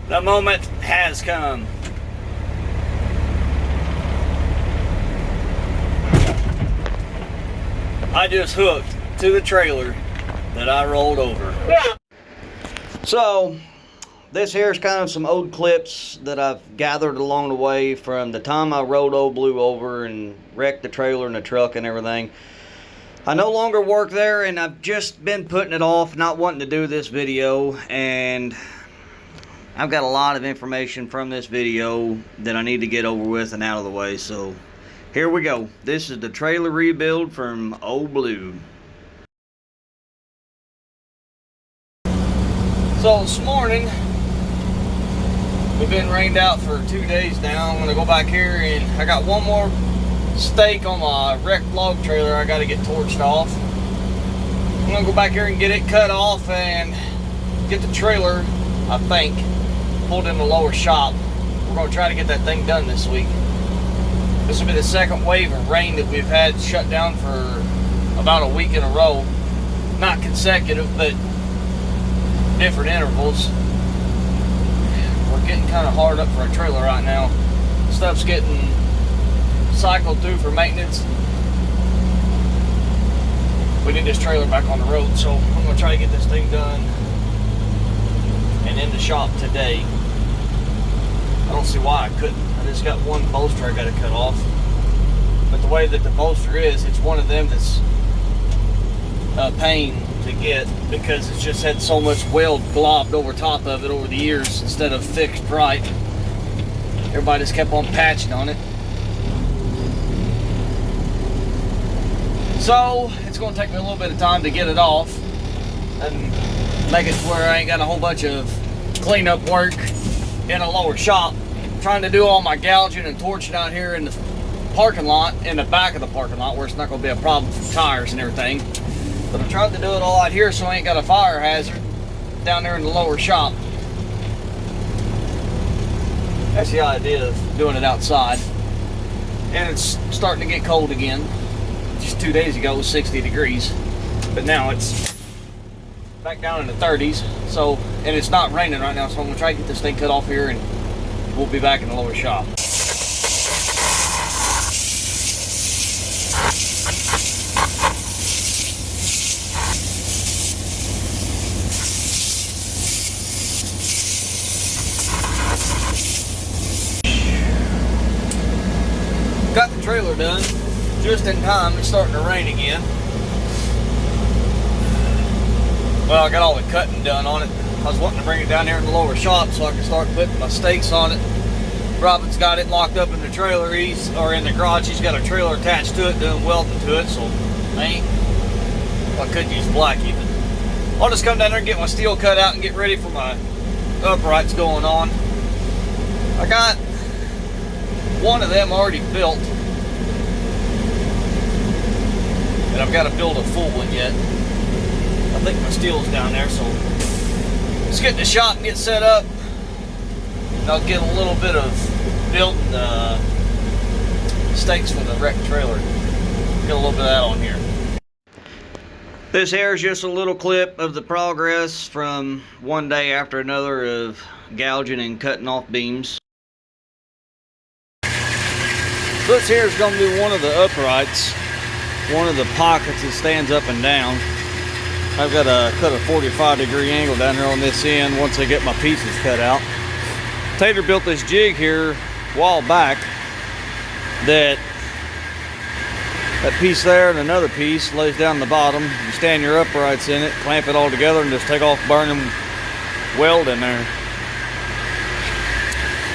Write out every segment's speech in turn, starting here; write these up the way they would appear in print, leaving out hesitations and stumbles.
The moment has come. I just hooked to the trailer that I rolled over. So, this here is kind of some old clips that I've gathered along the way from the time I rode Old Blue over and wrecked the trailer and the truck and everything. I no longer work there, and I've just been putting it off, not wanting to do this video, and I've got a lot of information from this video that I need to get over with and out of the way, so here we go. This is the trailer rebuild from Old Blue. So this morning, we've been rained out for 2 days now. I'm gonna go back here and I got one more stake on my wrecked log trailer I gotta get torched off. I'm gonna go back here and get it cut off and get the trailer, I think, pulled in the lower shop. We're gonna try to get that thing done this week. This will be the second wave of rain that we've had shut down for about a week in a row. Not consecutive, but different intervals. We're getting kind of hard up for a trailer right now. Stuff's getting cycled through for maintenance. We need this trailer back on the road, so I'm going to try to get this thing done and in the shop today. I don't see why I couldn't. I just got one bolster I got to cut off. But the way that the bolster is, it's one of them that's a pain to get because it's just had so much weld globbed over top of it over the years instead of fixed right. Everybody just kept on patching on it. So it's going to take me a little bit of time to get it off and make it to where I ain't got a whole bunch of cleanup work in a lower shop. I'm trying to do all my gouging and torching out here in the parking lot, in the back of the parking lot, where it's not going to be a problem for tires and everything. But I'm trying to do it all out here so I ain't got a fire hazard down there in the lower shop. That's the idea of doing it outside. And it's starting to get cold again. Just 2 days ago it was 60 degrees. But now it's back down in the 30s. So, and it's not raining right now, so I'm going to try to get this thing cut off here and we'll be back in the lower shop. Got the trailer done just in time. It's starting to rain again. Well, I got all the cutting done on it. I was wanting to bring it down here in the lower shop so I can start putting my stakes on it. Robin's got it locked up in the trailer, or in the garage. He's got a trailer attached to it, doing welding to it, so I could use black even. I'll just come down there and get my steel cut out and get ready for my uprights going on. I got one of them already built, and I've got to build a full one yet. I think my steel's down there, so let's get in the shop and get set up. And I'll get a little bit of building stakes for the wrecked trailer. Get a little bit of that on here. This here is just a little clip of the progress from one day after another of gouging and cutting off beams. This here is going to be one of the uprights, one of the pockets that stands up and down. I've got to cut a 45-degree angle down here on this end once I get my pieces cut out. Tater built this jig here a while back that piece there and another piece lays down the bottom. You stand your uprights in it, clamp it all together, and just take off burning weld in there.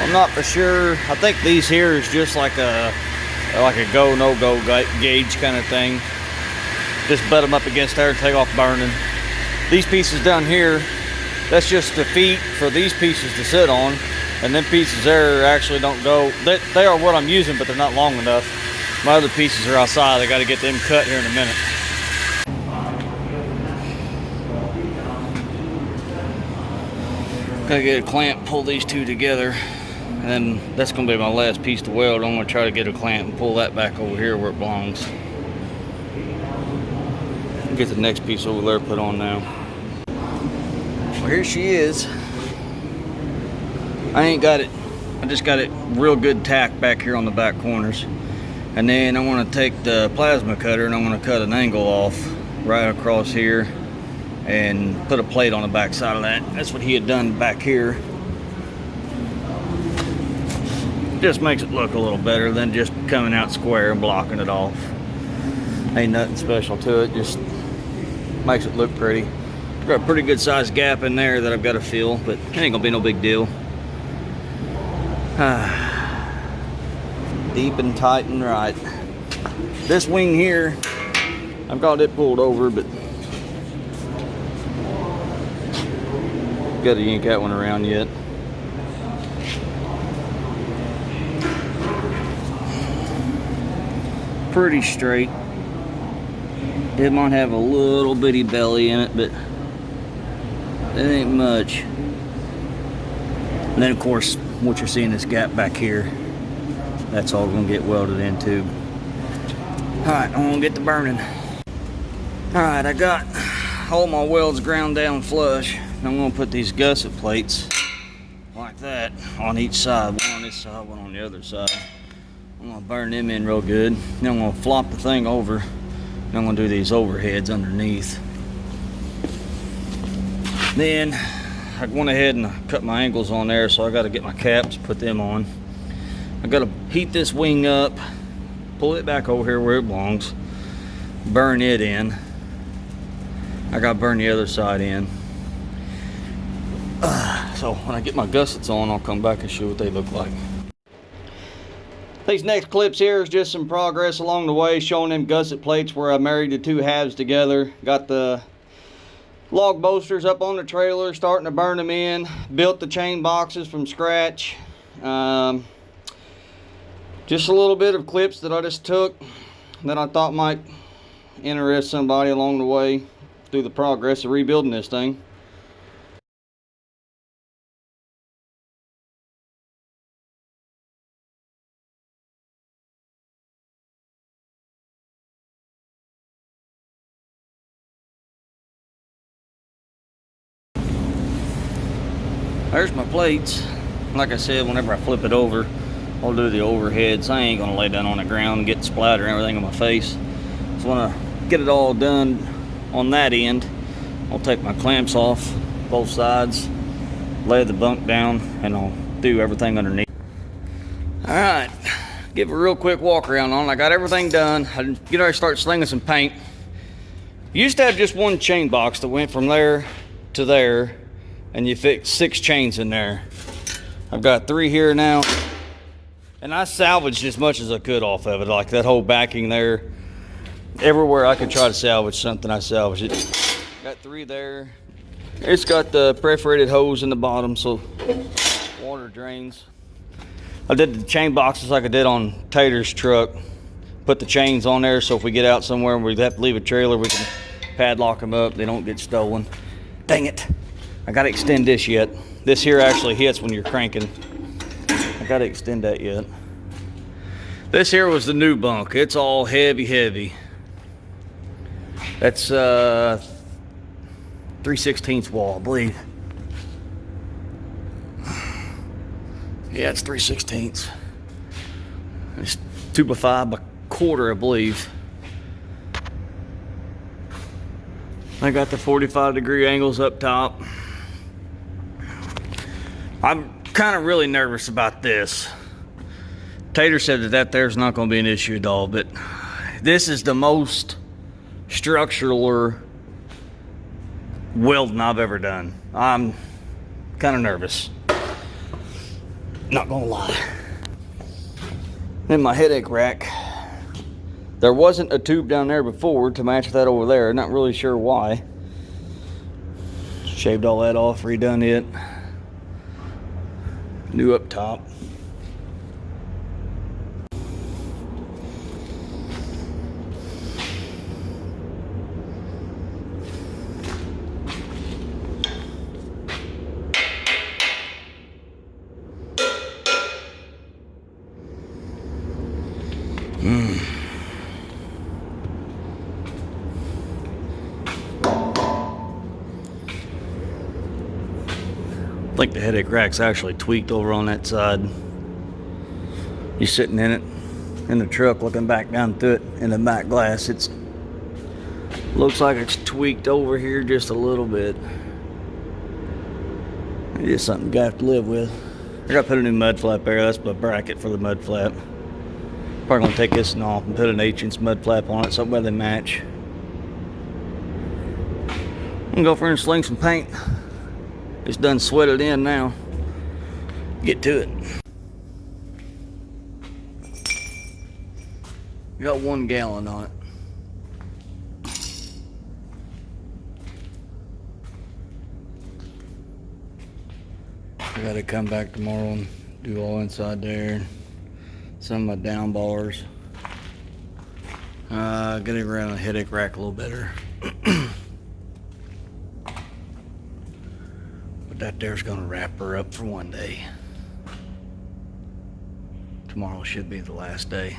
I'm not for sure. I think these here is just like a go no go gauge kind of thing. Just butt them up against there and take off burning. These pieces down here, that's just the feet for these pieces to sit on, and then pieces there actually don't go. They are what I'm using, but they're not long enough. My other pieces are outside. I got to get them cut here in a minute. Gotta get a clamp, pull these two together. And then that's going to be my last piece to weld. I'm going to try to get a clamp and pull that back over here where it belongs. Get the next piece over there put on now. Well, here she is. I ain't got it. I just got it real good tacked back here on the back corners. And then I want to take the plasma cutter and I'm going to cut an angle off right across here and put a plate on the back side of that. That's what he had done back here. Just makes it look a little better than just coming out square and blocking it off. Ain't nothing special to it, just makes it look pretty. Got a pretty good sized gap in there that I've got to fill, but it ain't gonna be no big deal. Deep and tight and right. This wing here, I've got it pulled over, but got to yank that one around yet. Pretty straight. It might have a little bitty belly in it, but it ain't much. And then of course, what you're seeing, this gap back here, that's all gonna get welded into. Alright, I'm gonna get to burning. Alright, I got all my welds ground down flush. I'm gonna put these gusset plates like that on each side. One on this side, one on the other side. I'm gonna burn them in real good. Then I'm gonna flop the thing over. And I'm gonna do these overheads underneath. Then I went ahead and cut my angles on there, so I gotta get my caps, put them on. I gotta heat this wing up, pull it back over here where it belongs, burn it in. I gotta burn the other side in. So when I get my gussets on, I'll come back and show what they look like. These next clips here is just some progress along the way, showing them gusset plates where I married the two halves together. Got the log bolsters up on the trailer, starting to burn them in. Built the chain boxes from scratch. Just a little bit of clips that I just took that I thought might interest somebody along the way through the progress of rebuilding this thing. There's my plates. Like I said, whenever I flip it over, I'll do the overheads. I ain't gonna lay down on the ground and get splatter and everything on my face. So when I get it all done on that end, I'll take my clamps off both sides, lay the bunk down, and I'll do everything underneath. All right, give a real quick walk around on. I got everything done. I get ready to start slinging some paint. Used to have just one chain box that went from there to there, and you fit 6 chains in there. I've got 3 here now, and I salvaged as much as I could off of it, like that whole backing there. Everywhere I could try to salvage something, I salvaged it. Got 3 there. It's got the perforated hose in the bottom so water drains. I did the chain boxes like I did on Tater's truck. Put the chains on there so if we get out somewhere and we have to leave a trailer, we can padlock them up, they don't get stolen. Dang it, I gotta extend this yet. This here actually hits when you're cranking. I gotta extend that yet. This here was the new bunk. It's all heavy. That's 3/16 wall, I believe. Yeah, it's 3/16. It's 2x5 by quarter, I believe. I got the 45-degree angles up top. I'm kind of really nervous about this. Tater said that there's not going to be an issue at all, but this is the most structural welding I've ever done. I'm kind of nervous. Not gonna lie. Then my headache rack. There wasn't a tube down there before to match that over there. Not really sure why. Shaved all that off, redone it. New up top. think the headache rack's actually tweaked over on that side. He's sitting in it, in the truck, looking back down through it in the back glass. It's looks like it's tweaked over here just a little bit. It is something you have to live with. I gotta put a new mud flap there. That's my bracket for the mud flap. Probably gonna take this one off and put an 1/8" mud flap on it, something where they match. I'm gonna go for and sling some paint. It's done sweated in now. Get to it. Got 1 gallon on it. I gotta come back tomorrow and do all inside there. Some of my down bars. Getting around the headache rack a little better. But that there's gonna wrap her up for one day. Tomorrow should be the last day.